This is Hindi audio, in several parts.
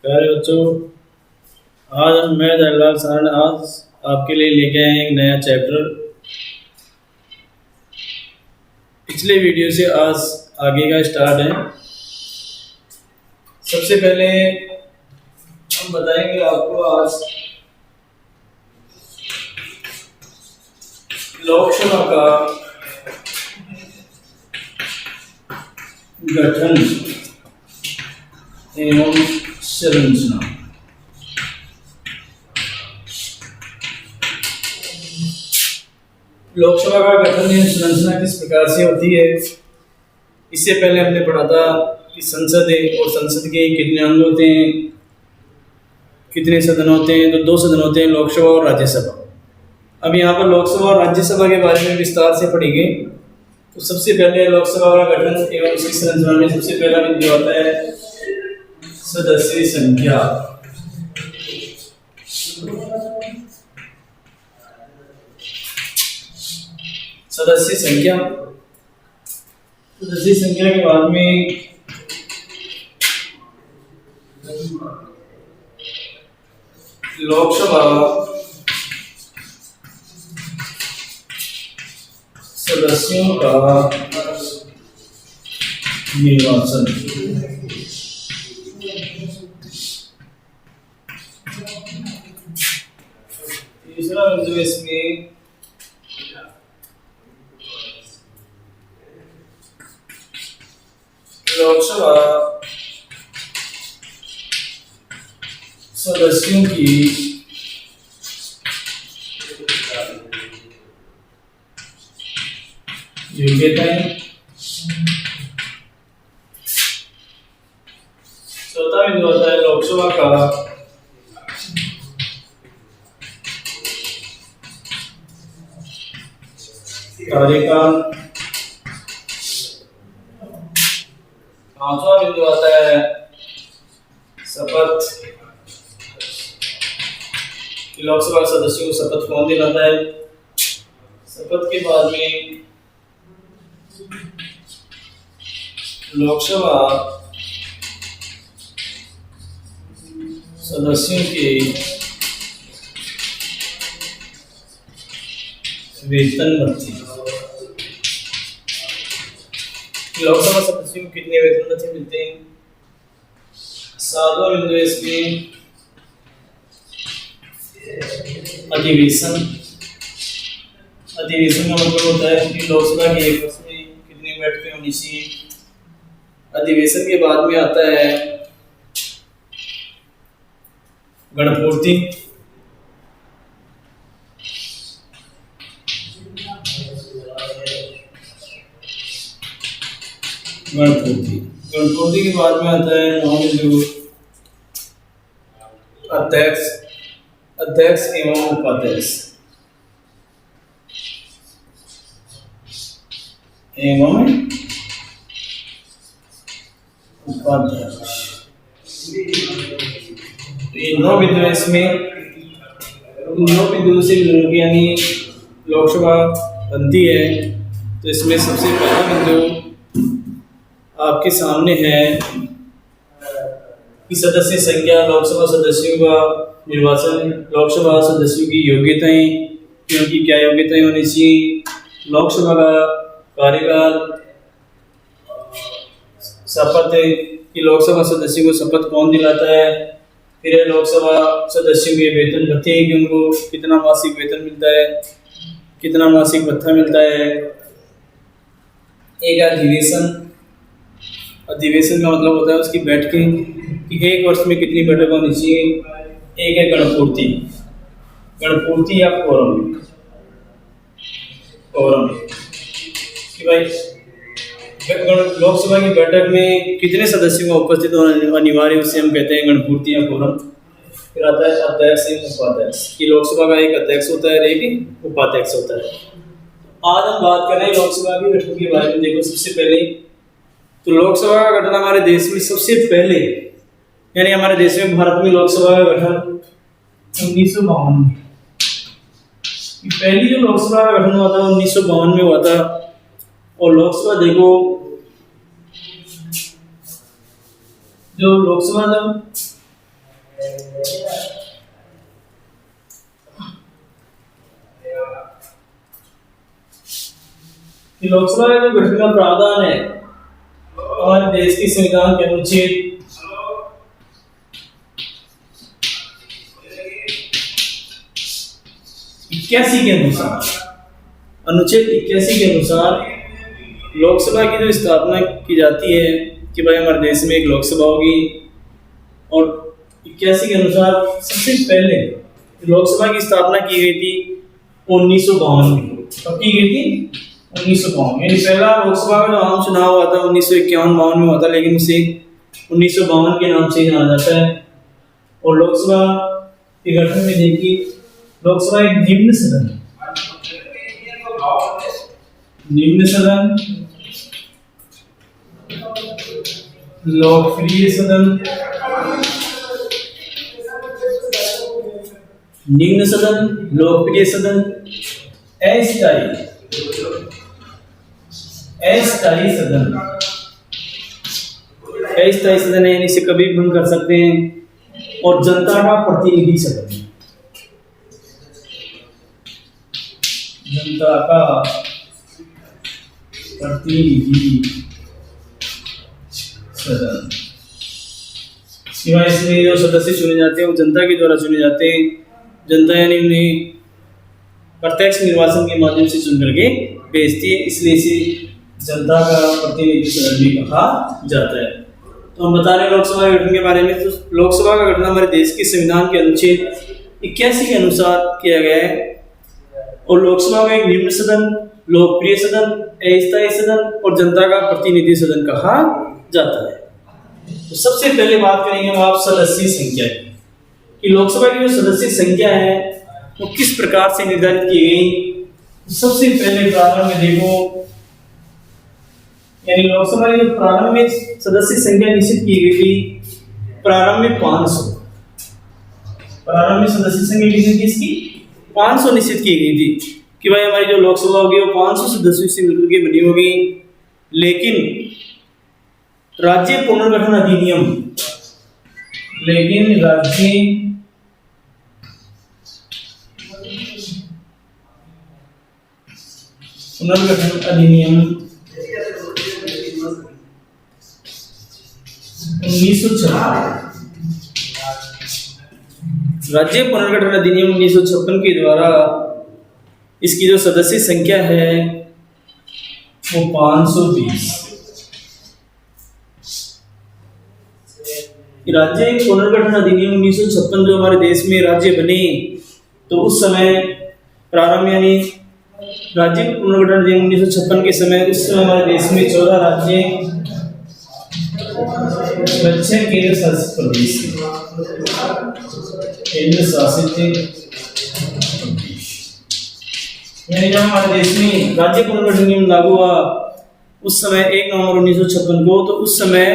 प्यारे बच्चों, मैं दलाल सर आज आपके लिए लेके आए हैं एक नया चैप्टर। पिछले वीडियो से आज आगे का स्टार्ट है। सबसे पहले हम बताएंगे आपको आज लोकसभा का गठन एवं संरचना। लोकसभा का गठन एवं संरचना किस प्रकार से होती है, इससे पहले हमने पढ़ा था कि संसद है और संसद के कितने अंग होते हैं, कितने सदन होते हैं। तो दो सदन होते हैं, लोकसभा और राज्यसभा। अब यहाँ पर लोकसभा और राज्यसभा के बारे में विस्तार से पढ़ेंगे। तो सबसे पहले लोकसभा का गठन एवं उसकी संरचना में सबसे पहला बिंदु आता है सदस्य संख्या। सदस्य संख्या सदस्य संख्या के बाद में लोकसभा सदस्यों का निर्वाचन। तीसरा बिंदु इसमें लोकसभा सदस्यों की योग्यताएं। चौथा बिंदु होता है लोकसभा का कार्यकाल। पांचवा बिंदु आता है शपथ। लोकसभा सदस्यों को शपथ कौन दिलाता है। शपथ के बाद में लोकसभा सदस्यों के वेतन भत्ते। लोकसभा सदस्यों को कितने वेतन भत्ते मिलते हैं। सातवां बिंदु इसमें अधिवेशन। अधिवेशन का मतलब होता है कि लोकसभा के एक वर्ष में कितनी बैठकें होनी चाहिए। अधिवेशन के बाद में आता है गणपूर्ति। गणपूर्ति के बाद में आता है अध्यक्ष अध्यक्ष एवं उपाध्यक्ष ये नौ बिंदु इसमें नौ बिंदु से यानी लोकसभा बनती है। तो इसमें सबसे पहला बिंदु आपके सामने है कि सदस्य संख्या, लोकसभा सदस्यों का निर्वाचन, लोकसभा सदस्यों की योग्यताएं, क्योंकि क्या योग्यताएं होनी चाहिए, लोकसभा का कार्यकाल, शपथ कि लोकसभा सदस्यों को शपथ कौन दिलाता है, फिर लोकसभा सदस्यों के वेतन भत्ते कि उनको कितना मासिक वेतन मिलता है, कितना मासिक भत्ता मिलता है। एक अधिवेशन का मतलब होता है उसकी बैठकें कि एक वर्ष में कितनी बैठक होनी चाहिए। एक है गणपूर्ति या कोरम कि भाई लोकसभा की बैठक में कितने सदस्यों का उपस्थित होना अनिवार्य, उसे हम कहते हैं गणपूर्ति या कोरम। फिर आता है अध्यक्ष एवं उपाध्यक्ष कि लोकसभा का एक अध्यक्ष होता है, एक उपाध्यक्ष होता है। आज हम बात करें लोकसभा की गठन के बारे में। देखो सबसे पहले तो लोकसभा का गठन हमारे देश में सबसे पहले, यानी हमारे देश में भारत में लोकसभा का गठन 1952 में। पहली जो लोकसभा का गठन हुआ था 1952 में हुआ था। और लोकसभा देखो, जो लोकसभा जब कि लोकसभा का जो गठन का प्रावधान है हमारे देश के संविधान के अनुच्छेद 81 के अनुसार, अनुच्छेद 81 के अनुसार लोकसभा की जो स्थापना की जाती है कि भाई हमारे देश में एक लोकसभा होगी। और 81 के अनुसार सबसे पहले लोकसभा की स्थापना की गई थी 1952 में। कब की गई थी? 1952। यानी पहला लोकसभा का जो आम चुनाव हुआ था 1951-52 में हुआ था, लेकिन उसे 1952 के नाम से ही जाना जाता है। और लोकसभा के गठन में देखिए, लोकसभा एक निम्न सदन है, निम्न सदन, लोकप्रिय सदन, निम्न सदन, लोकप्रिय सदन, अस्थायी सदन। अस्थायी सदन है, इसे कभी भंग कर सकते हैं। और जनता का प्रतिनिधि सदन, जनता का प्रतिनिधि सदन। इसमें जो सदस्य चुने जाते हैं वो जनता के द्वारा चुने जाते हैं। जनता यानी उन्हें प्रत्यक्ष निर्वाचन के माध्यम से चुन करके भेजती है, इसलिए इसे जनता का प्रतिनिधि सदन भी कहा जाता है। तो हम बता रहे हैं लोकसभा के गठन के बारे में। तो लोकसभा का गठन हमारे देश के संविधान के अनुच्छेद 81 के अनुसार किया गया है। और लोकसभा में एक निम्न सदन, लोकप्रिय सदन, अस्थायी सदन और जनता का प्रतिनिधि सदन कहा जाता है। तो सबसे पहले बात करेंगे हम आप सदस्य संख्या की, कि लोकसभा की जो सदस्य संख्या है वो किस प्रकार से निर्धारित की गई। सबसे पहले प्रारंभ में देखो, यानी लोकसभा की जो प्रारंभ में सदस्य संख्या निश्चित की गई थी, प्रारंभ में 500। प्रारंभ में सदस्य संख्या कितनी थी इसकी? 500 निश्चित की गई थी कि भाई हमारी जो लोकसभा होगी वो 500 सदस्यों से मिलकर के बनी होगी। लेकिन राज्य पुनर्गठन अधिनियम, लेकिन राज्य पुनर्गठन अधिनियम 1956, राज्य पुनर्गठन अधिनियम 1956 के द्वारा इसकी जो सदस्य संख्या है वो 520। राज्य पुनर्गठन अधिनियम 1956 जो हमारे देश में राज्य बने, तो उस समय प्रारंभ यानी राज्य पुनर्गठन अधिनियम 1956 के समय, उस समय हमारे देश में 14 राज्य, 6 केंद्र शासित प्रदेश, केंद्र शासित प्रदेश। यानी जब हमारे देश में राज्य पुनर्गठन अधिनियम लागू हुआ उस समय 1 नवंबर 1956 को, तो उस समय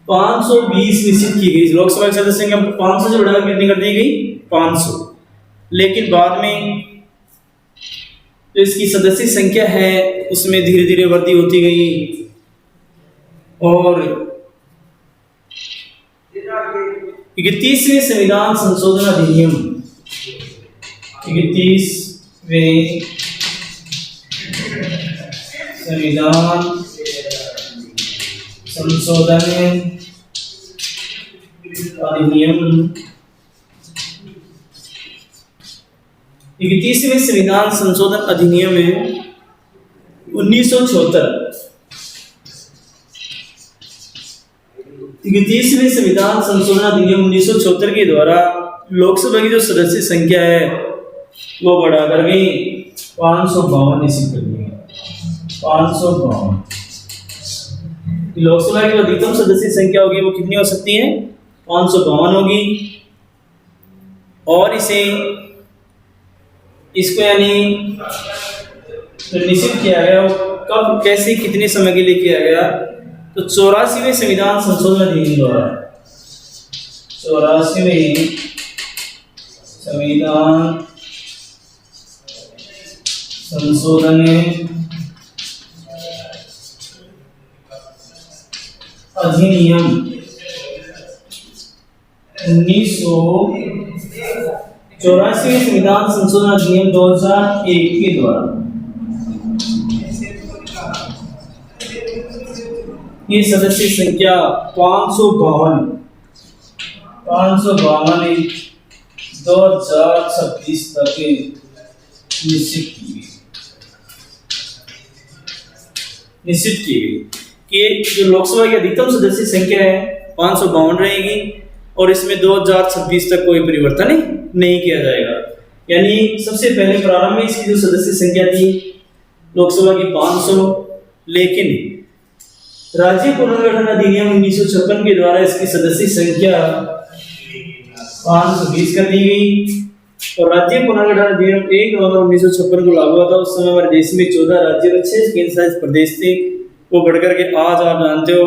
520 निश्चित की गई। लोकसभा की सदस्य संख्या 500 से बढ़ाकर कितनी कर दी गई? 500। लेकिन बाद में जो इसकी सदस्य संख्या है उसमें धीरे धीरे वृद्धि होती गई और 31वें संविधान संशोधन अधिनियम, 31वें संविधान संशोधन अधिनियम, 31वें संविधान संशोधन अधिनियम है 1976। 31वें संविधान संशोधन अधिनियम 1976 के द्वारा लोकसभा की जो सदस्य संख्या है वो बढ़ाकर गई 552 निश्चित कर दी। 552 लोकसभा की जो अधिकतम सदस्य संख्या होगी वो कितनी हो सकती है? 552 होगी। और इसको यानी निश्चित किया गया, कब, कैसे, कितने समय के लिए किया गया? तो 84वें संविधान संशोधन अधिनियम द्वारा, 84वें संविधान संशोधन अधिनियम 1984 संविधान संशोधन अधिनियम 2001 के द्वारा ये सदस्य संख्या 552 2026 तक निश्चित की गई कि जो लोकसभा की अधिकतम सदस्य संख्या है 552 रहेगी और इसमें 2026 तक कोई परिवर्तन नहीं किया जाएगा। यानी सबसे पहले प्रारंभ में इसकी जो सदस्य संख्या थी लोकसभा की 500, लेकिन राज्य पुनर्गठन अधिनियम 1956 के द्वारा इसकी सदस्य संख्या 520 कर दी गई और राज्य पुनर्गठन अधिनियम 1 नवंबर 1956 को लागू हुआ था। उस समय हमारे देश में 14 राज्य और 6 केंद्र शासित प्रदेश थे। वो बढ़कर के आज आप जानते हो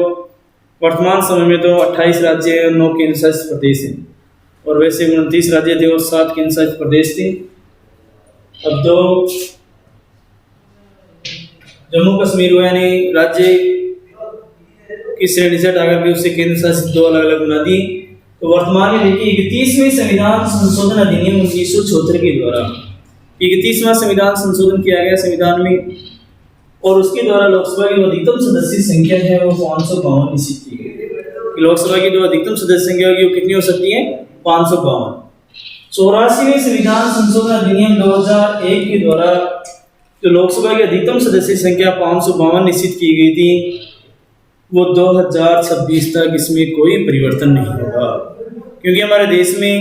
वर्तमान समय में तो 28 राज्य हैं और 9 केंद्र शासित प्रदेश हैं और वैसे 29 राज्य थे और 7 केंद्र शासित प्रदेश थे। अब तो जम्मू कश्मीर हुआ यानी राज्य की श्रेणी से हटाकर के उससे केंद्र शासित 2 अलग अलग बना दी। तो वर्तमान में देखिए 31वें संविधान संशोधन अधिनियम 1974 के द्वारा 31वां संविधान संशोधन किया गया संविधान में और उसके द्वारा लोकसभा की जो अधिकतम सदस्य संख्या है वो 552 निश्चित की गई। लोकसभा की जो अधिकतम सदस्य संख्या होगी वो कितनी हो सकती है? 552। 84वें संविधान संशोधन अधिनियम 2001 के द्वारा जो लोकसभा की अधिकतम सदस्य संख्या 552 निश्चित की गई थी वो 2026 तक इसमें कोई परिवर्तन नहीं होगा, क्योंकि हमारे देश में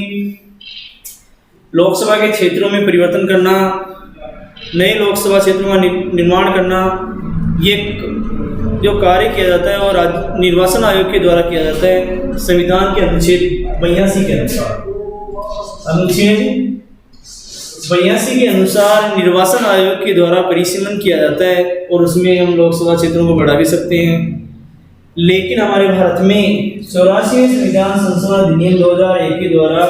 लोकसभा के क्षेत्रों में परिवर्तन करना, नए लोकसभा क्षेत्रों का निर्माण करना, ये जो कार्य किया जाता है और निर्वाचन आयोग के द्वारा किया जाता है संविधान के अनुच्छेद 82 के अनुसार। अनुच्छेद 82 के अनुसार निर्वाचन आयोग के द्वारा परिसीमन किया जाता है और उसमें हम लोकसभा क्षेत्रों को बढ़ा भी सकते हैं। लेकिन हमारे भारत में 84वें संविधान संशोधन अधिनियम 2001 के द्वारा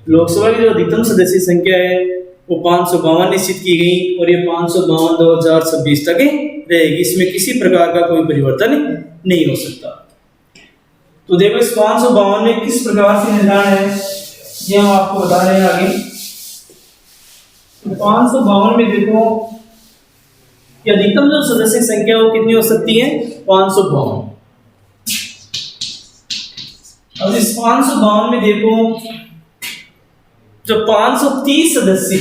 लोकसभा की जो अधिकतम सदस्य संख्या है वो 552 निश्चित की गई और ये 552 2026 तक रहेगी। इसमें किसी प्रकार का कोई परिवर्तन नहीं हो सकता। तो देखो इस 552 में किस प्रकार से निर्धारण है ये हम आपको बता रहे हैं आगे। तो 552 में देखो कि अधिकतम जो सदस्य संख्या वो कितनी हो सकती है? 552। अब इस 552 में देखो जो 530 सदस्य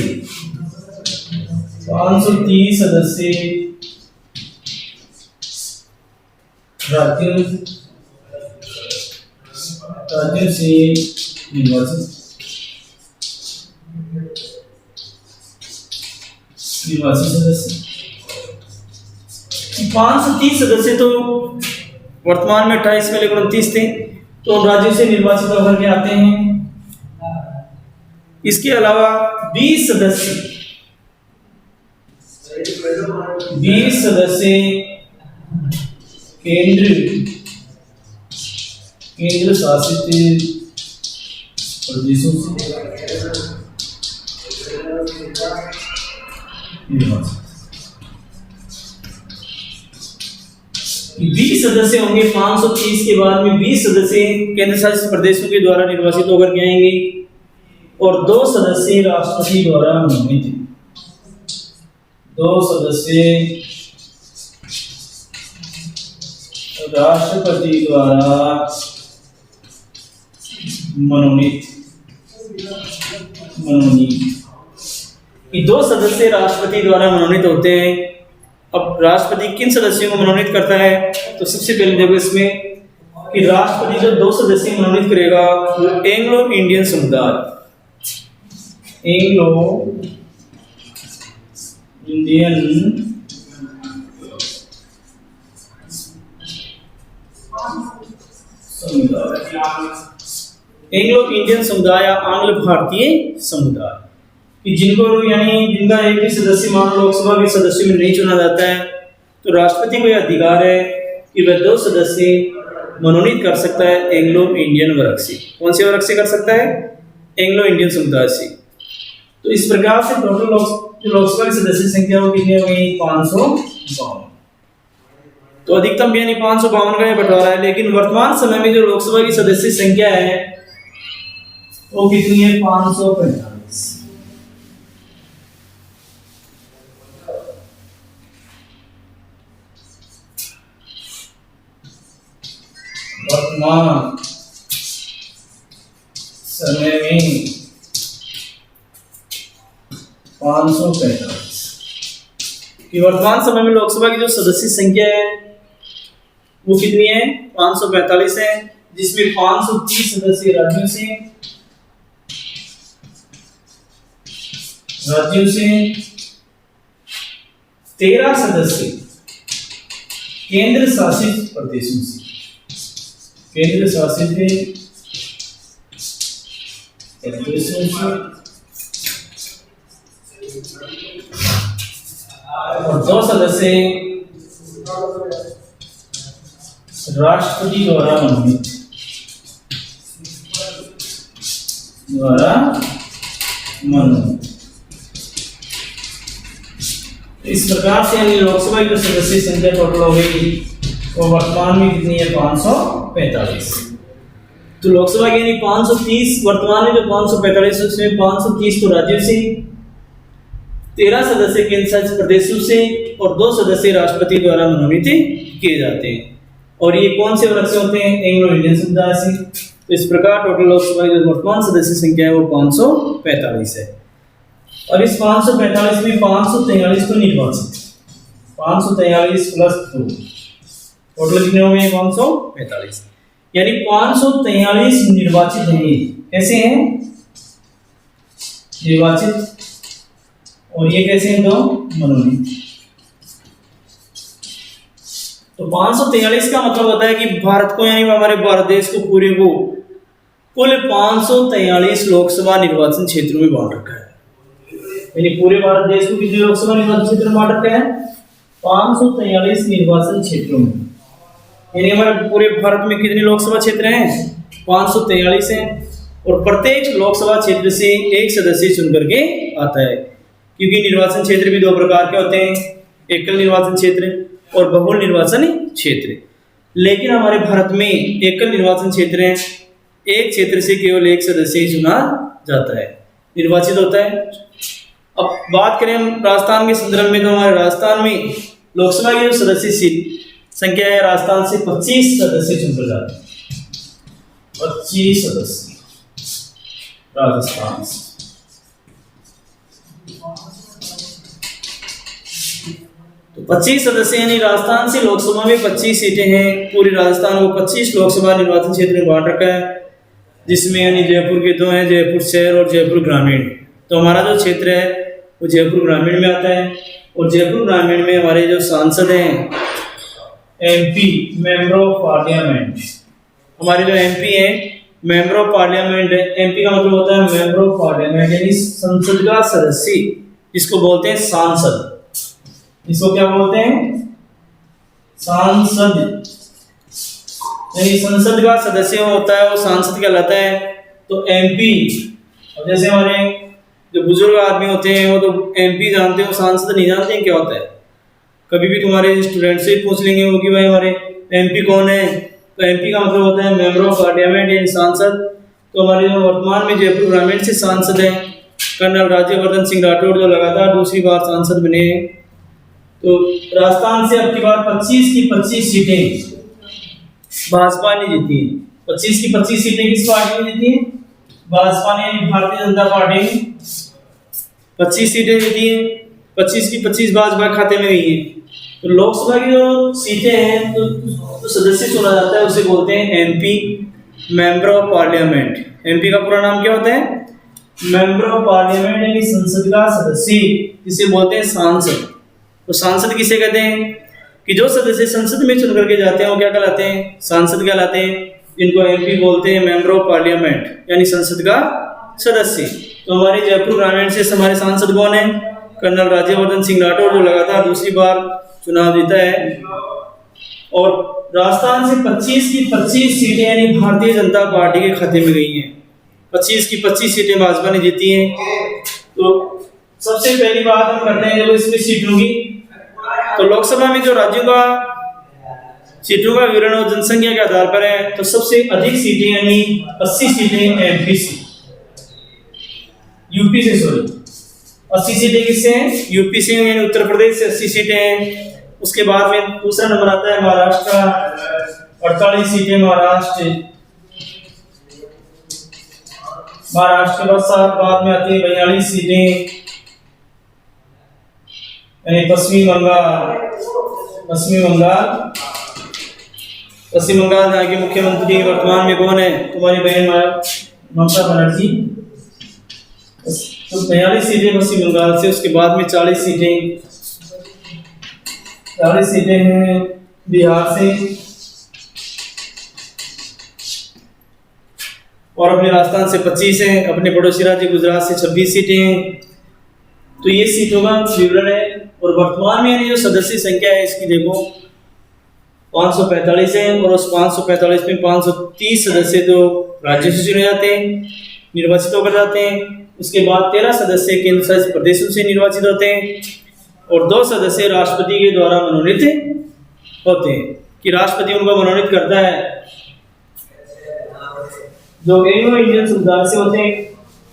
राज्यों से निर्वाचित सदस्य 530 सदस्य तो वर्तमान में 28 में 29 थे तो राज्यों से निर्वाचित होकर के आते हैं। इसके अलावा 20 सदस्य केंद्र शासित प्रदेशों से 20 सदस्य होंगे। 530 के बाद में 20 सदस्य केंद्र शासित प्रदेशों के द्वारा निर्वाचित होकर के आएंगे और 2 सदस्य राष्ट्रपति द्वारा मनोनीत। 2 सदस्य राष्ट्रपति द्वारा मनोनीत। ये 2 सदस्य राष्ट्रपति द्वारा मनोनीत होते हैं। अब राष्ट्रपति किन सदस्यों को मनोनीत करता है? तो सबसे पहले देखो इसमें कि राष्ट्रपति जो 2 सदस्य मनोनीत करेगा वो एंग्लो इंडियन समुदाय एंग्लो इंडियन समुदाय या आंग्ल भारतीय समुदाय कि जिनको यानी जिनका एक भी सदस्य मान लोकसभा के सदस्य में नहीं चुना जाता है तो राष्ट्रपति को यह अधिकार है कि वह 2 सदस्य मनोनीत कर सकता है एंग्लो इंडियन वर्ग से। कौन से वर्ग से कर सकता है? एंग्लो इंडियन समुदाय से। तो इस प्रकार से टोटल लोकसभा की सदस्य संख्या वो कितनी हो गई? 552। तो अधिकतम यानी 552 का ये बंटवारा है। लेकिन वर्तमान समय में जो लोकसभा की सदस्य संख्या है वो कितनी है 545। वर्तमान समय में 545 कि वर्तमान समय में लोकसभा की जो सदस्य संख्या है वो कितनी है 545 है, जिसमें 530 सदस्य राज्यों से 13 सदस्य केंद्र शासित प्रदेशों से और 2 सदस्य राष्ट्रपति द्वारा मनोनीत इस प्रकार से यानी लोकसभा की जो सदस्य संख्या टोटल हो गई वो वर्तमान में कितनी है 545। तो लोकसभा की यानी 530 वर्तमान में जो 545 उसमें 530 तो राज्यों से, 13 सदस्य केंद्र शासित प्रदेशों से और 2 सदस्य राष्ट्रपति द्वारा मनोनीत किए जाते हैं। और ये कौन से वर्ग से होते हैं एंग्लो इंडियन समुदाय से। तो इस प्रकार टोटल लोकसभा की जो वर्तमान सदस्य संख्या है वो 545 है। और इस 545 में 543 तो निर्वाचित, 543 प्लस 2 टोटल कितने हो गए 545, यानी 543 निर्वाचित हैं। कैसे हैं निर्वाचित और ये कैसे हैं तो मनोनीत। तो 543 का मतलब होता है कि भारत को यानी हमारे भारत देश को पूरे को कुल 543 लोकसभा निर्वाचन क्षेत्रों में बांट रखा है। यानी पूरे भारत देश को कितने लोकसभा निर्वाचन क्षेत्र में बांट रखा है 543 निर्वाचन क्षेत्रों में। यानी हमारे पूरे भारत में कितने लोकसभा क्षेत्र हैं 543 हैं और प्रत्येक लोकसभा क्षेत्र से एक सदस्य चुन करके आता है, क्योंकि निर्वाचन क्षेत्र भी 2 प्रकार के होते हैं, एकल निर्वाचन क्षेत्र और बहुल निर्वाचन क्षेत्र। लेकिन हमारे भारत में एकल निर्वाचन क्षेत्र है, एक क्षेत्र से केवल एक सदस्य ही चुना जाता है, निर्वाचित होता है। अब बात करें हम राजस्थान के संदर्भ में, तो हमारे राजस्थान में लोकसभा की जो सदस्य संख्या है राजस्थान से 25 सदस्य चुनकर जाते हैं, 25 सदस्य राजस्थान से। तो 25 सदस्य यानी राजस्थान से लोकसभा में 25 सीटें हैं। पूरी राजस्थान को 25 लोकसभा निर्वाचन क्षेत्र में बांट रखा है, जिसमें यानी जयपुर के 2 हैं, जयपुर शहर और जयपुर ग्रामीण। तो हमारा जो क्षेत्र है वो जयपुर ग्रामीण में आता है और जयपुर ग्रामीण में हमारे जो सांसद हैं एमपी मेंबर ऑफ पार्लियामेंट, हमारे जो एमपी हैं मेंबर ऑफ पार्लियामेंट है। एमपी का मतलब होता है मेंबर ऑफ पार्लियामेंट यानी संसद का सदस्य, इसको बोलते हैं सांसद। इसको क्या बोलते हैं सांसद, यानी संसद का सदस्य होता है वो सांसद कहलाता है। तो एमपी, अब जैसे हमारे जो बुजुर्ग आदमी होते हैं वो तो एमपी जानते हैं, वो सांसद नहीं जानते हैं क्या होता है। कभी भी तुम्हारे स्टूडेंट से पूछ लेंगे वो कि भाई हमारे एमपी कौन है, तो एमपी का मतलब होता है मेंबर ऑफ पार्लियामेंट यानी सांसद। तो हमारे जो वर्तमान में जयपुर ग्रामीण से सांसद हैं कर्नल राज्यवर्धन सिंह राठौड़, जो लगातार दूसरी बार सांसद बने हैं। तो राजस्थान से अब की बार 25 की 25 सीटें भाजपा ने जीती हैं। 25 की 25 सीटें किस पार्टी ने जीती हैं भाजपा ने, भारतीय जनता पार्टी ने 25 सीटें जीती हैं। 25 की 25 भाजपा खाते में गई है। तो लोकसभा की जो सीटें हैं तो सदस्य चुना जाता है उसे बोलते हैं MP member of parliament. MP का पूरा नाम क्या होता है मेंबर ऑफ पार्लियामेंट यानी संसद का सदस्य, जिसे बोलते हैं सांसद। तो सांसद किसे कहते हैं कि जो सदस्य संसद में चुन करके जाते हैं वो क्या कहलाते हैं सांसद कहलाते हैं, जिनको एमपी बोलते हैं मेंबर ऑफ पार्लियामेंट यानी संसद का सदस्य। तो हमारे जयपुर ग्रामीण से हमारे सांसद कौन है कर्नल राज्यवर्धन सिंह राठौड़, जो लगातार दूसरी बार चुनाव जीता है। और राजस्थान से 25 की 25 सीटें यानी भारतीय जनता पार्टी के खाते में गई हैं। 25 की 25 सीटें भाजपा ने जीती हैं। तो सबसे पहली बात हम करते हैं जब इसमें सीटों की, तो लोकसभा में जो राज्यों का सीटों का विवरण और जनसंख्या के आधार पर है। तो सबसे अधिक सीटें यानी 80 सीटें एमपी से, यूपी से, सॉरी 80 सीटें किससे हैं? यूपी से, यानी उत्तर प्रदेश से 80 सीटें हैं। उसके बाद में दूसरा नंबर आता है महाराष्ट्र का, 48 सीटें महाराष्ट्र। महाराष्ट्र के बाद में आती है 42 सीटें, यानी पश्चिम बंगाल। पश्चिम बंगाल जहाँ के मुख्यमंत्री वर्तमान में कौन है? तुम्हारी बहन ममता बनर्जी। तो 42 सीटें पश्चिम बंगाल से। उसके बाद में 40 सीटें हैं बिहार से, और अपने राजस्थान से 25 हैं। अपने पड़ोसी राज्य गुजरात से 26 सीटें हैं। तो ये सीटों का विवरण है। और वर्तमान में यानी जो सदस्य संख्या है इसकी देखो 545 है, और उस 545 में 530 सदस्य तो राज्यों से चुने जाते हैं, निर्वाचित होकर जाते हैं। उसके बाद 13 सदस्य केंद्र शासित प्रदेशों से निर्वाचित होते हैं, और 2 सदस्य राष्ट्रपति के द्वारा मनोनीत होते हैं, कि राष्ट्रपति उनको मनोनीत करता है। जो एंग्लो इंडियन समुदाय से होते हैं।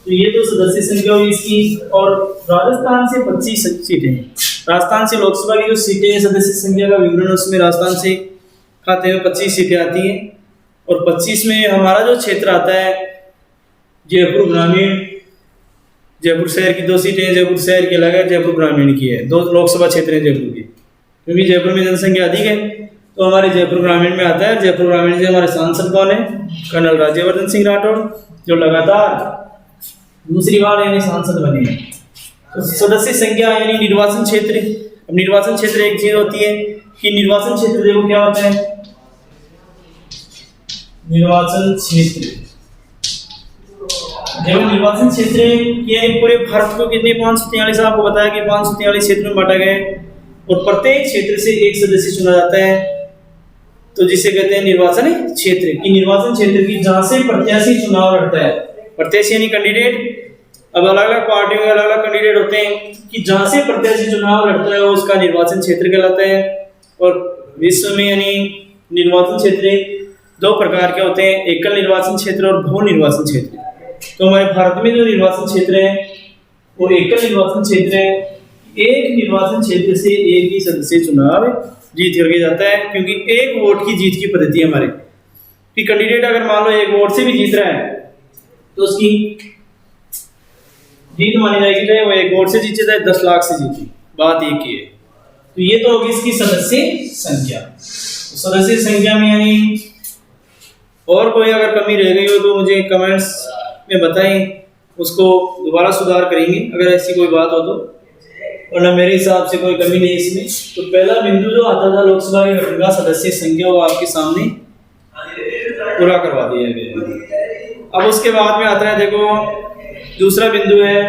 तो ये तो सदस्य संख्या हुई इसकी। और राजस्थान से 25 सीटें हैं। राजस्थान से लोकसभा की जो सीटें हैं, सदस्य संख्या का विवरण उसमें राजस्थान से खाते में 25 सीटें आती हैं। और 25 में हमारा जो क्षेत्र आता है जयपुर ग्रामीण, जयपुर शहर की 2 सीटें हैं, जयपुर शहर की अलग है, जयपुर ग्रामीण की है। 2 लोकसभा क्षेत्र हैं जयपुर की, क्योंकि जयपुर में जनसंख्या अधिक है। तो हमारे जयपुर ग्रामीण में आता है। जयपुर ग्रामीण से हमारे सांसद कौन है? कर्नल राज्यवर्धन सिंह राठौड़, जो लगातार दूसरी बार यानी सांसद बने हैं। तो सदस्य संख्या यानी निर्वाचन क्षेत्र। अब निर्वाचन क्षेत्र एक चीज होती है कि निर्वाचन क्षेत्र देखो क्या होता है। निर्वाचन क्षेत्र देखो, निर्वाचन क्षेत्र यानी पूरे भारत को कितने 543, आपको बताया कि 543 क्षेत्र में बांटा गया है, और प्रत्येक क्षेत्र से एक सदस्य चुना जाता है। तो जिसे कहते हैं निर्वाचन क्षेत्र। की निर्वाचन क्षेत्र की जहां से प्रत्याशी चुनाव लड़ता है, प्रत्याशी यानी कैंडिडेट। अब अलग अलग पार्टियों में अलग अलग कैंडिडेट होते हैं, कि जहां से प्रत्याशी चुनाव लड़ता है वो उसका निर्वाचन क्षेत्र कहलाता है। और विश्व में यानी निर्वाचन क्षेत्र 2 प्रकार के होते हैं, एकल निर्वाचन क्षेत्र और बहु निर्वाचन क्षेत्र। तो हमारे भारत में जो निर्वाचन क्षेत्र है वो एकल निर्वाचन क्षेत्र है। एक निर्वाचन क्षेत्र से एक ही सदस्य चुनाव जीत करके जाता है, क्योंकि एक वोट की जीत की पद्धति है हमारे, कि कैंडिडेट अगर मान लो 1 वोट से भी जीत रहा है तो उसकी जीत मानी जाएगी, चाहे वो 1 वोट से जीते चाहे 10 लाख से जीते, बात एक ही है। तो ये तो होगी इसकी सदस्य संख्या। तो सदस्य संख्या में यानी और कोई अगर कमी रह गई हो तो मुझे कमेंट्स में बताएं, उसको दोबारा सुधार करेंगे अगर ऐसी कोई बात हो तो, वरना मेरे हिसाब से कोई कमी नहीं इसमें। तो पहला बिंदु जो आता था लोकसभा के गठन का सदस्य संख्या, वो आपके सामने पूरा करवा दिया गया। अब उसके बाद में आता है देखो दूसरा बिंदु है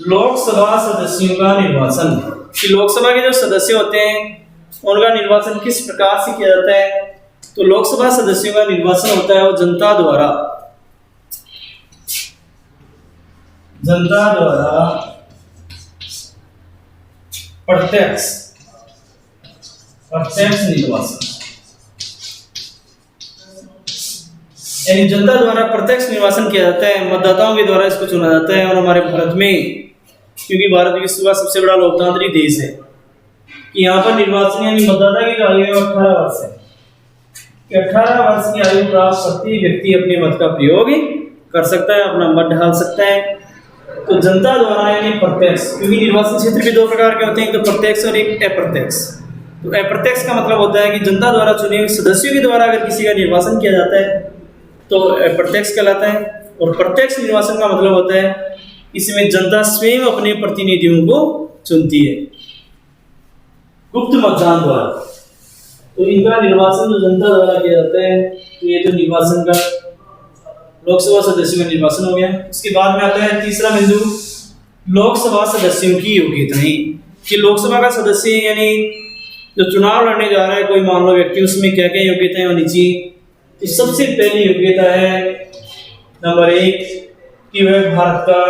लोकसभा सदस्यों का निर्वाचन। कि लोकसभा के जो सदस्य होते हैं उनका निर्वाचन किस प्रकार से किया जाता है। तो लोकसभा सदस्यों का निर्वाचन होता है वो जनता द्वारा प्रत्यक्ष निर्वाचन, यानी जनता द्वारा प्रत्यक्ष निर्वाचन किया जाता है, मतदाताओं के द्वारा इसको चुना जाता है। और हमारे भारत में, क्योंकि भारत विश्व का सबसे बड़ा लोकतांत्रिक देश है, कि यहाँ पर निर्वाचन यानी मतदाता की आयु 18 वर्ष है। 18 वर्ष की आयु प्राप्त प्रत्येक व्यक्ति अपने मत का प्रयोग कर सकता है, अपना मत डाल सकता है। तो जनता द्वारा यानी प्रत्यक्ष, क्योंकि निर्वाचन क्षेत्र भी 2 प्रकार के होते हैं, एक तो प्रत्यक्ष और एक अप्रत्यक्ष। तो अप्रत्यक्ष का मतलब होता है कि जनता द्वारा चुने हुए सदस्यों के द्वारा अगर किसी का निर्वाचन किया जाता है तो अप्रत्यक्ष कहलाता है। और प्रत्यक्ष निर्वाचन का मतलब होता है इसमें जनता स्वयं अपने प्रतिनिधियों को चुनती है गुप्त मतदान द्वारा। तो इनका निर्वाचन जो जनता द्वारा किया जाता है, तो ये तो निर्वाचन का लोकसभा सदस्यों का निर्वाचन हो गया। उसके बाद में आता है तीसरा बिंदु लोकसभा सदस्यों की योग्यताएं। कि लोकसभा का सदस्य यानी जो चुनाव लड़ने जा रहा है कोई मान लो व्यक्ति, उसमें क्या क्या योग्यताएं होनी चाहिए। तो सबसे पहली योग्यता है नंबर 1 कि वह भारत का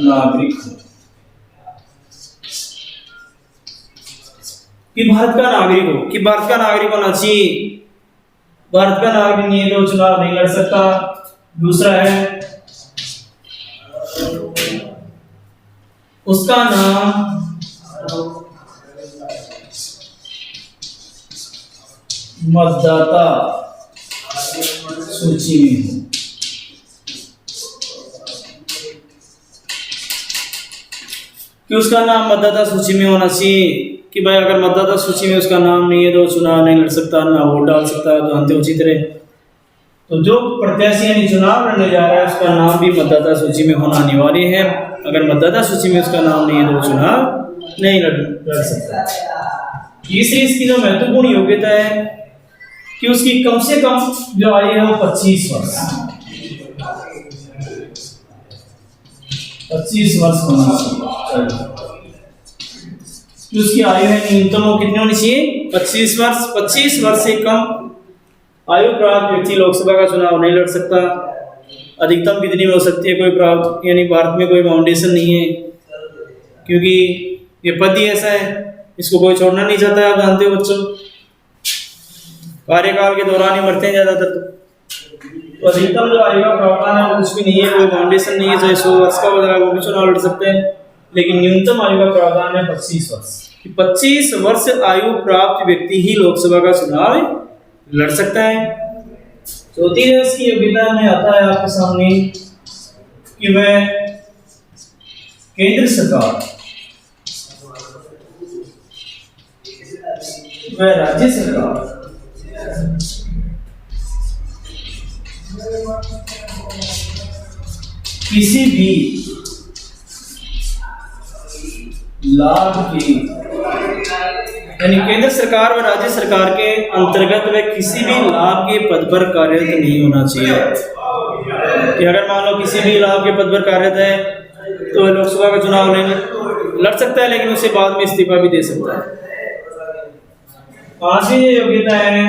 नागरिक हो, कि भारत का नागरिक होना चाहिए। भारत का नागरिक नहीं है तो चुनाव नहीं लड़ सकता। दूसरा है उसका नाम मतदाता सूची में हो। कि उसका नाम मतदाता सूची में होना चाहिए कि भाई अगर मतदाता सूची में उसका नाम नहीं है तो चुनाव नहीं लड़ सकता, ना वोट डाल सकता, तो जानते हो उचित रहे। तो जो प्रत्याशी यानी चुनाव लड़ने जा रहा है उसका नाम भी मतदाता सूची में होना अनिवार्य है। अगर मतदाता सूची में उसका नाम नहीं है तो चुनाव नहीं लड़ सकता। तीसरी इसकी जो महत्वपूर्ण योग्यता है कि उसकी कम से कम जो आयु है वो 25 वर्ष 25 वर्ष होनी चाहिए। उसकी आयु है न्यूनतम वो कितनी होनी चाहिए? 25 वर्ष। 25 वर्ष से कम आयु प्राप्त व्यक्ति लोकसभा का चुनाव नहीं लड़ सकता। अधिकतम कितनी में हो सकती है? कोई प्राप्त यानी भारत में कोई बाउंडेशन नहीं है, क्योंकि ये पद ही ऐसा है, इसको कोई छोड़ना नहीं चाहता है। आप जानते हो बच्चों, कार्यकाल के दौरान ही मरते हैं ज्यादातर। तो अधिकतम जो आयु का प्रावधान है कुछ भी नहीं है, कोई बाउंडेशन नहीं है। चाहे 100 वर्ष का हो जाए वो भी चुनाव लड़ सकते हैं, लेकिन न्यूनतम आयु का प्रावधान है 25 वर्ष। 25 वर्ष आयु प्राप्त व्यक्ति ही लोकसभा का चुनाव लड़ सकता है। चौथी है इसकी योग्यता में आता है आपके सामने कि वह केंद्र सरकार, वह राज्य सरकार, किसी भी लाभ की यानी केंद्र सरकार व राज्य सरकार के अंतर्गत वह किसी भी लाभ के पद पर कार्यरत नहीं होना चाहिए। कि अगर मान लो किसी भी लाभ के पद पर कार्यरत है तो वह लोकसभा का चुनाव नहीं लड़ सकता है, लेकिन उसे बाद में इस्तीफा भी दे सकता है। पांचवी योग्यता है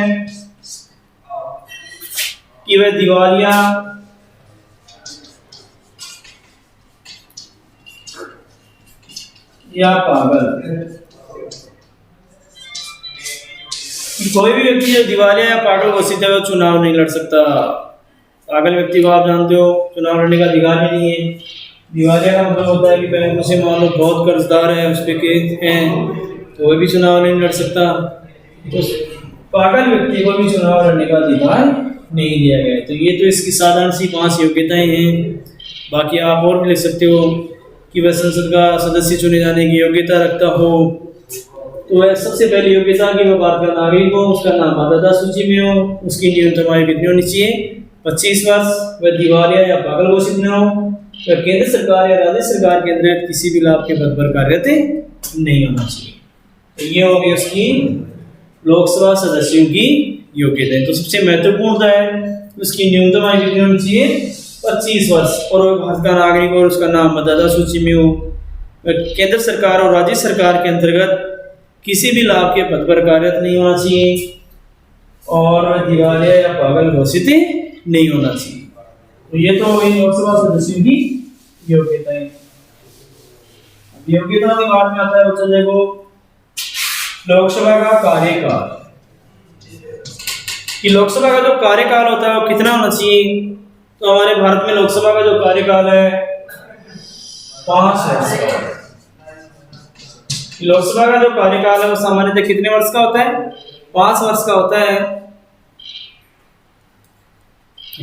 कि वह दिवालिया या पागल, कोई भी व्यक्ति जो दिवालिया या पागल घोषित है वो चुनाव नहीं लड़ सकता। पागल व्यक्ति को आप जानते हो चुनाव लड़ने का अधिकार भी नहीं है। दिवालिया का मतलब होता है कि बैंकों से मान लो बहुत कर्जदार है, उस पर केस हैं, तो वह भी चुनाव नहीं लड़ सकता। तो पागल व्यक्ति को भी चुनाव लड़ने का अधिकार नहीं दिया गया है। तो ये तो इसकी साधारण सी 5 योग्यताएं हैं। बाकी आप और भी लिख सकते हो कि वह संसद का सदस्य चुने जाने की योग्यता रखता हो। तो वह सबसे पहली योग्यता कि वह भारत का नागरिक हो, उसका नाम मतदाता सूची में हो, उसकी न्यूनतम आयु कितनी होनी चाहिए? 25 वर्ष, वह दिवालिया या पागल घोषित न हो, वह केंद्र सरकार या राज्य सरकार के अंतर्गत किसी भी लाभ के पद पर कार्यरत नहीं होना चाहिए। तो ये होगी उसकी लोकसभा सदस्यों की योग्यता। तो सबसे महत्वपूर्ण है उसकी न्यूनतम आयु कितनी होनी चाहिए? 25 वर्ष, और वह भारत का नागरिक और उसका नाम मतदाता सूची में हो, केंद्र सरकार और राज्य सरकार के अंतर्गत किसी भी लाभ के पद पर कार्यरत नहीं होना चाहिए, और दिवालिया या पागल घोषित नहीं होना चाहिए। तो ये तो लोकसभा सदस्यों की योग्यता है। योग्यता के बाद में आता है बच्चों देखो लोकसभा का कार्यकाल। कि लोकसभा का जो कार्यकाल होता है वो कितना होना चाहिए? तो हमारे भारत में लोकसभा का जो कार्यकाल है 5 वर्ष का। लोकसभा का जो कार्यकाल है वो सामान्यतः कितने वर्ष का होता है? 5 वर्ष का होता है,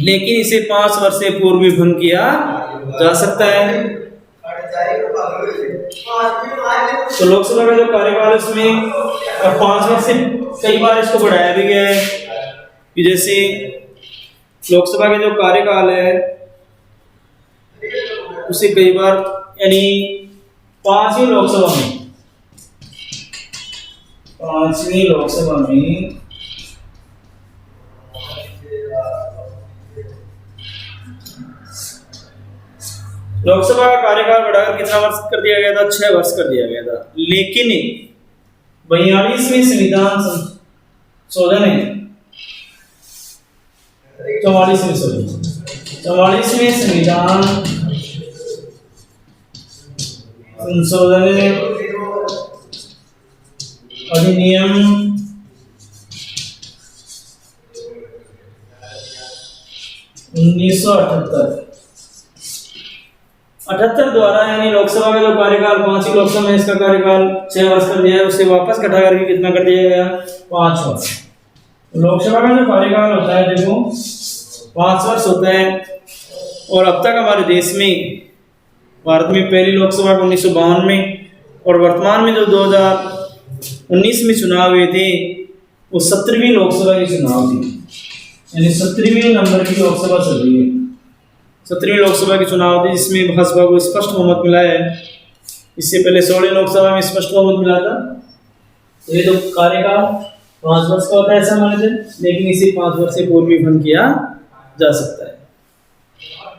लेकिन इसे 5 वर्ष से पूर्व भी भंग किया जा सकता है। तो लोकसभा का जो कार्यकाल है उसमें 5 वर्ष से कई बार इसको बढ़ाया भी गया है। कि जैसे लोकसभा का जो कार्यकाल है उसे कई बार यानी 5वीं लोकसभा में लोकसभा का कार्यकाल बढ़ाकर कितना वर्ष कर दिया गया था? 6 वर्ष कर दिया गया था। लेकिन 42वें संविधान संशोधन है 44वें संविधान संशोधन अधिनियम 1978 द्वारा यानी लोकसभा का जो कार्यकाल 5 ही लोकसभा में इसका कार्यकाल 6 वर्ष कर दिया है, उसे वापस घटा करके कितना कर दिया गया 5 वर्ष। लोकसभा का जो कार्यकाल होता है देखो 5 वर्ष होता है। और अब तक हमारे देश में भारत में पहली लोकसभा 1952 में और वर्तमान में जो 2019 में चुनाव हुए थे वो 17वीं लोकसभा के चुनाव थे, यानी 17वीं नंबर की लोकसभा चल रही है। 17वीं लोकसभा के चुनाव थे जिसमें भाजपा को स्पष्ट बहुमत मिला है। इससे पहले 16वीं लोकसभा में स्पष्ट बहुमत मिला था। तो ये तो कार्यकाल 5 वर्ष का होता है ऐसा माने थे, लेकिन इसे 5 वर्ष से पूर्व भी भंग किया जा सकता है।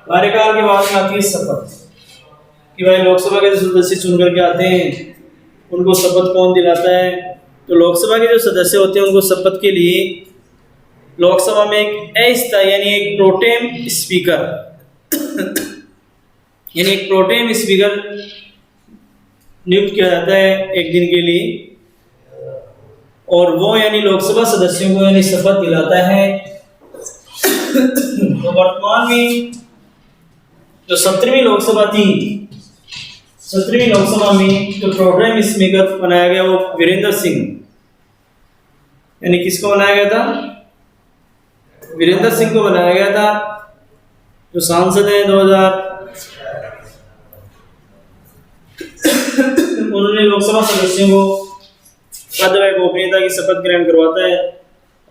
कार्यकाल के बाद में आती है शपथ कि भाई लोकसभा के जो सदस्य चुन करके आते हैं उनको शपथ कौन दिलाता है। तो लोकसभा के जो सदस्य होते हैं उनको शपथ के लिए लोकसभा में एक अस्थायी यानी एक प्रोटेम स्पीकर यानी एक प्रोटेम स्पीकर नियुक्त किया जाता है एक दिन के लिए, और वो यानी लोकसभा सदस्यों को यानी शपथ दिलाता है। तो वर्तमान में जो 17वीं लोकसभा थी, 17वीं लोकसभा में जो प्रोटेम स्पीकर बनाया गया वो वीरेंद्र सिंह, यानी किसको बनाया गया था, वीरेंद्र सिंह को बनाया गया था, जो सांसद है 2000 उन्होंने लोकसभा सदस्यों को पद व गोपनीयता की शपथ ग्रहण करवाता है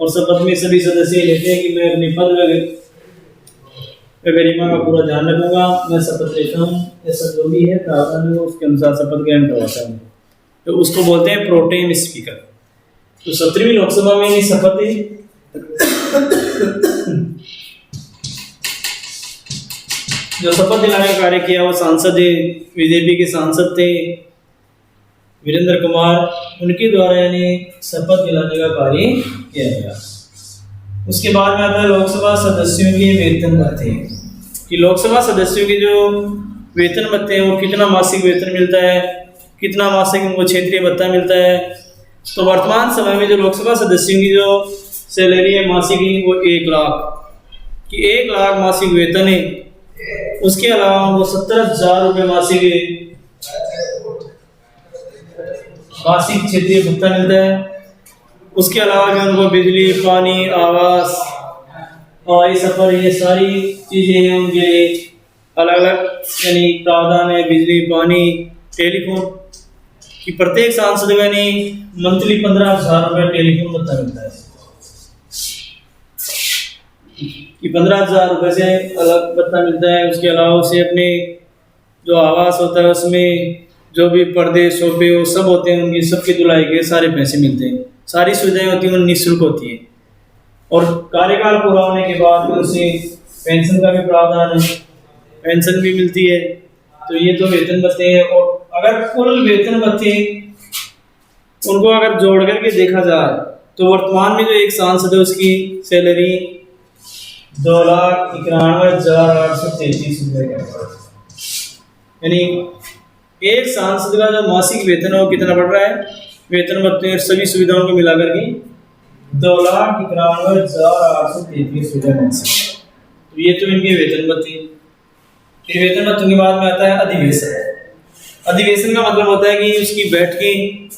और शपथ में सभी सदस्य लेते हैं कि मैं अपने पद व गरिमा का पूरा ध्यान रखूंगा, मैं शपथ लेता हूँ, ऐसा जो भी है प्रावधान है उसके अनुसार शपथ ग्रहण करवाता हूँ। तो उसको बोलते हैं प्रोटेम स्पीकर। तो 17वीं लोकसभा में ये शपथ है। जो शपथ दिलाने का कार्य किया वो सांसद है, बीजेपी के सांसद थे वीरेंद्र कुमार, उनके द्वारा यानी शपथ दिलाने का कार्य किया गया। उसके बाद में आता है लोकसभा सदस्यों के वेतन भत्ते कि लोकसभा सदस्यों के जो वेतन भत्ते हैं वो कितना मासिक वेतन मिलता है, कितना मासिक उनको क्षेत्रीय भत्ता मिलता है। तो वर्तमान समय में जो लोकसभा सदस्यों की जो सैलरी है मासिक की वो 1 लाख कि 1 लाख मासिक वेतन है। उसके अलावा उनको 70,000 रुपये मासिक क्षेत्रीय भत्ता मिलता है। उसके अलावा भी उनको बिजली, पानी, आवास, हवाई सफर, ये सारी चीजें हैं उनके लिए अलग अलग यानी प्रावधान है। बिजली, पानी, टेलीफोन कि प्रत्येक सांसद को यानी मंथली 15,000 रुपये टेलीफोन भत्ता मिलता है कि 15,000 रुपये से अलग भत्ता मिलता है। उसके अलावा उसे अपने जो आवास होता है उसमें जो भी पर्दे सोफे वो सब होते हैं उनकी सबकी धुलाई के सारे पैसे मिलते हैं, सारी सुविधाएं होती हैं, निःशुल्क होती है। और कार्यकाल पूरा होने के बाद में उसे पेंशन का भी प्रावधान है, पेंशन भी मिलती है। तो ये तो वेतन भत्ते हैं। और अगर कुल वेतन भत्ते उनको अगर जोड़ करके देखा जाए तो वर्तमान में जो एक सांसद है उसकी सैलरी 2,91,833 रुपये का, यानी एक सांसद का जो मासिक वेतन है वो कितना बढ़ रहा है, वेतन भत्ते और सभी सुविधाओं को मिलाकर के 2,91,833 रुपये मासिक। तो ये तो इनके वेतन भत्ते। फिर वेतन भत्तों के बाद में आता है अधिवेशन। अधिवेशन का मतलब होता है कि उसकी बैठकें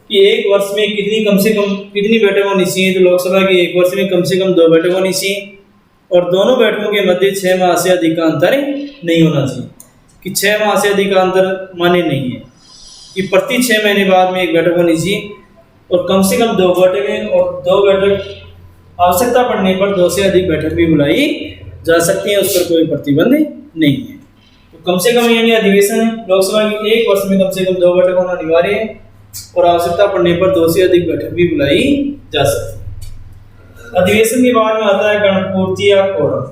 कि एक वर्ष में कम से कम कितनी बैठक होनी चाहिए। तो लोकसभा की एक वर्ष में कम से कम 2 बैठक होनी चाहिए और दोनों बैठकों के मध्य 6 माह से अधिक का अंतर नहीं होना चाहिए कि 6 माह से अधिक का अंतर माने नहीं है कि प्रति 6 महीने बाद में एक बैठक होनी चाहिए और कम से कम 2 बैठकें, और 2 बैठक आवश्यकता पड़ने पर 2 से अधिक बैठक भी बुलाई जा सकती है, उस पर कोई प्रतिबंध नहीं है। तो कम से कम यानी अधिवेशन है लोकसभा की एक वर्ष में कम से कम 2 बैठक होना अनिवार्य है और आवश्यकता पड़ने पर 2 से अधिक बैठक भी बुलाई जा सकती है। अधिवेशन के बाद में आता है गणपूर्तिया कोरम।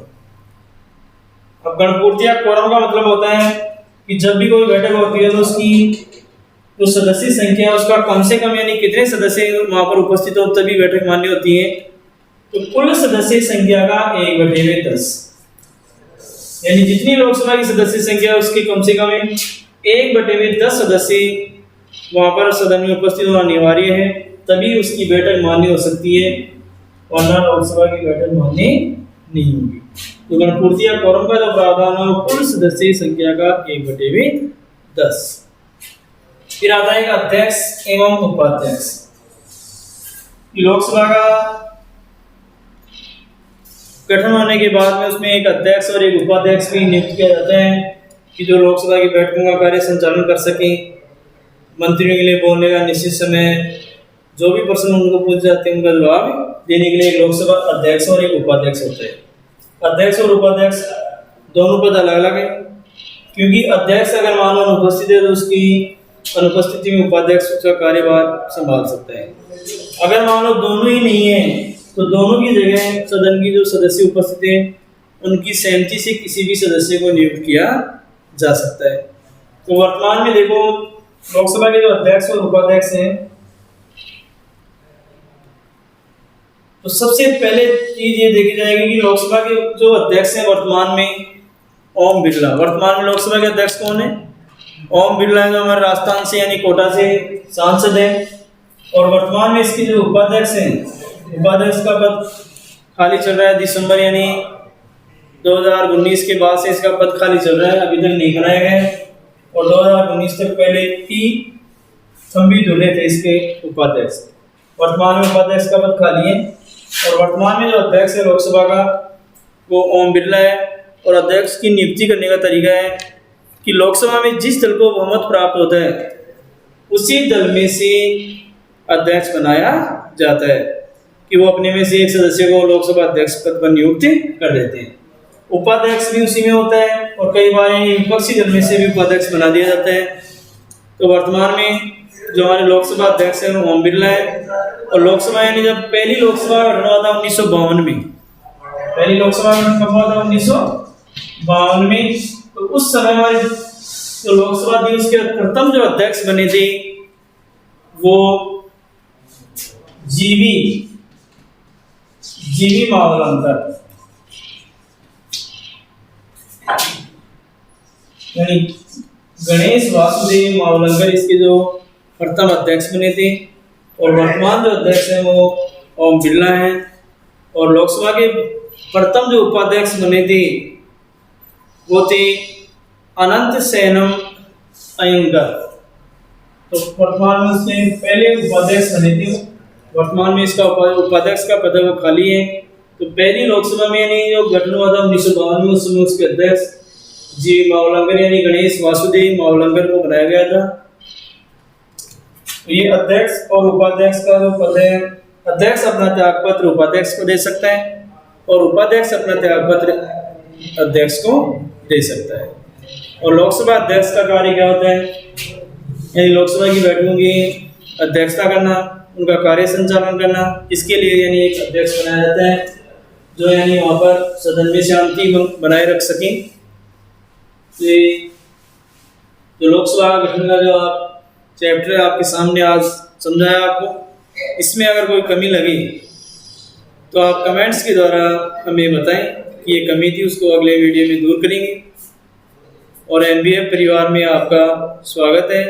अब गणपूर्तिया कोरम का मतलब होता है कि जब भी कोई बैठक होती है तो उसकी जो सदस्य संख्या उसका कम से कम यानी कितने सदस्य वहां पर उपस्थित हो तभी बैठक मान्य होती है। तो कुल सदस्य संख्या का 1/10 यानी जितनी लोकसभा की सदस्य संख्या उसके कम से कम 1/10 सदस्य वहां पर सदन में उपस्थित होना अनिवार्य है, तभी उसकी बैठक मान्य हो सकती है, वरना लोकसभा की बैठक मान्य नहीं होगी। तो गणपूर्ति या कोरम का जो प्रावधान है वो कुल सदस्यीय संख्या का 1/10। फिर आता है अध्यक्ष एवं उपाध्यक्ष। लोकसभा का गठन होने के बाद में उसमें एक अध्यक्ष और एक उपाध्यक्ष भी नियुक्त किया जाता है कि जो लोकसभा की बैठकों का कार्य संचालन कर सकें। मंत्रियों के लिए बोलने का निश्चित समय, जो भी प्रश्न उनको पूछे जाते हैं उनका जवाब देने के लिए एक लोकसभा अध्यक्ष और एक उपाध्यक्ष होता है। अध्यक्ष और उपाध्यक्ष दोनों पद अलग अलग है, क्योंकि अध्यक्ष अगर मान लो अनुपस्थित है तो उसकी अनुपस्थिति में उपाध्यक्ष उसका कार्यभार संभाल सकता है। अगर मान लो दोनों ही नहीं है तो दोनों की जगह सदन की जो सदस्य उपस्थित है उनकी सहमति से किसी भी सदस्य को नियुक्त किया जा सकता है। तो वर्तमान में देखो लोकसभा के जो अध्यक्ष और उपाध्यक्ष हैं, तो सबसे पहले चीज ये देखी जाएगी कि लोकसभा के जो अध्यक्ष हैं वर्तमान में ओम बिरला। वर्तमान में लोकसभा के अध्यक्ष कौन है? ओम बिरला है, जो हमारे राजस्थान से यानी कोटा से सांसद है। और वर्तमान में इसके जो उपाध्यक्ष हैं, उपाध्यक्ष का पद खाली चल रहा है। दिसंबर यानी 2019 के बाद से इसका पद खाली चल रहा है, अभी तक नहीं बनाया गया है। और 2019 तक पहले ही थंबी धुले थे इसके उपाध्यक्ष। वर्तमान में उपाध्यक्ष का पद खाली है। और वर्तमान में जो अध्यक्ष है लोकसभा का वो ओम बिरला है। और अध्यक्ष की नियुक्ति करने का तरीका है कि लोकसभा में जिस दल को बहुमत प्राप्त होता है उसी दल में से अध्यक्ष बनाया जाता है, कि वो अपने में से एक सदस्य को लोकसभा अध्यक्ष पद पर नियुक्त कर देते हैं। उपाध्यक्ष भी उसी में होता है और कई बार विपक्षी दल में से भी उपाध्यक्ष बना दिया जाता है। तो वर्तमान में जो हमारे लोकसभा अध्यक्ष है वो ओम बिरला है। और लोकसभा यानी जब पहली लोकसभा गठन हुआ था 1952 में, पहली लोकसभा गठन कब हुआ था? 1952 में। तो उस समय हमारे जो लोकसभा थी उसके प्रथम जो अध्यक्ष बने थे वो जीवी मावलंकर, यानी गणेश वासुदेव मावलंकर इसके जो प्रथम अध्यक्ष बने थे। और वर्तमान जो अध्यक्ष हैं वो ओम बिरला हैं। और लोकसभा के प्रथम जो उपाध्यक्ष बने थे वो थे अनंत सेनम अयंगर। तो वर्तमान में उसने पहले उपाध्यक्ष बने थे। वर्तमान में इसका उपाध्यक्ष का पद वो खाली है। तो पहली लोकसभा में यानी जो गठन हुआ था 1952 में, उस समय उसके अध्यक्ष जी मावलंकर यानी गणेश वासुदेव मावलंकर को बनाया गया था। तो ये अध्यक्ष और उपाध्यक्ष का जो पद है, अध्यक्ष अपना त्यागपत्र उपाध्यक्ष को दे सकता है और उपाध्यक्ष अपना त्यागपत्र अध्यक्ष को दे सकता है। और लोकसभा अध्यक्ष का कार्य क्या होता है? यानी लोकसभा की बैठकों की अध्यक्षता करना, उनका कार्य संचालन करना। इसके लिए यानी एक अध्यक्ष बनाया जाता है जो यानी वहाँ पर सदन में शांति बनाए रख सकें। जो लोकसभा गठन का जो आप चैप्टर आपके सामने आज समझाया आपको, इसमें अगर कोई कमी लगी तो आप कमेंट्स के द्वारा हमें बताएं कि ये कमी थी, उसको अगले वीडियो में दूर करेंगे। और NBF परिवार में आपका स्वागत है।